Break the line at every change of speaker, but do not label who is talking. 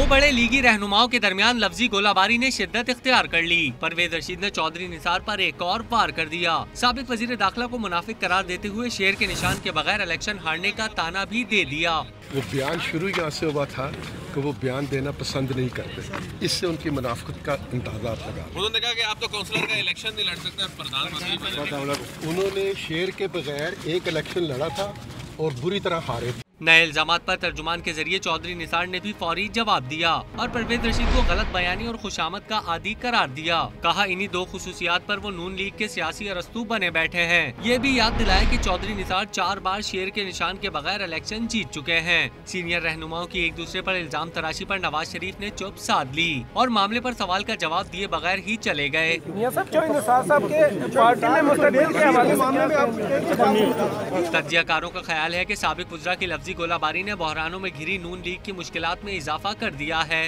बड़े लीगी रहनुमाओं के दरमियान लफ्जी गोलाबारी ने शिद्दत इख्तियार कर ली। परवेज रशीद ने चौधरी निसार पर एक और वार कर दिया। साबिक वजीर दाखिला को मुनाफिक करार देते हुए शेर के निशान के बगैर इलेक्शन हारने का ताना भी दे दिया।
वो बयान शुरू यहाँ से हुआ था कि वो बयान देना पसंद नहीं करते, इससे उनकी मुनाफिकत का अंदाजा लगा।
उन्होंने कहा कि आप तो काउंसलर का इलेक्शन नहीं लड़ सकते, प्रधानमंत्री।
उन्होंने शेर के बगैर एक इलेक्शन लड़ा था और बुरी तरह हारे।
नए इल्जामात पर तर्जुमान के जरिए चौधरी निसार ने भी फौरी जवाब दिया और परवेज रशीद को गलत बयानी और खुशामद का आदी करार दिया। कहा इन्हीं दो खुसूसियात पर वो नून लीग के सियासी अरस्तू बने बैठे हैं। ये भी याद दिलाया कि चौधरी निसार 4 बार शेर के निशान के बगैर इलेक्शन जीत चुके हैं। सीनियर रहनुमाओं की एक दूसरे पर इल्जाम तराशी पर नवाज शरीफ ने चुप साध ली और मामले पर सवाल का जवाब दिए बगैर ही चले गए। तज्जियाकारों का ख्याल है कि साबिक वज़रा की लफ्जी गोलाबारी ने बहरानों में घिरी नून लीग की मुश्किलात में इजाफा कर दिया है।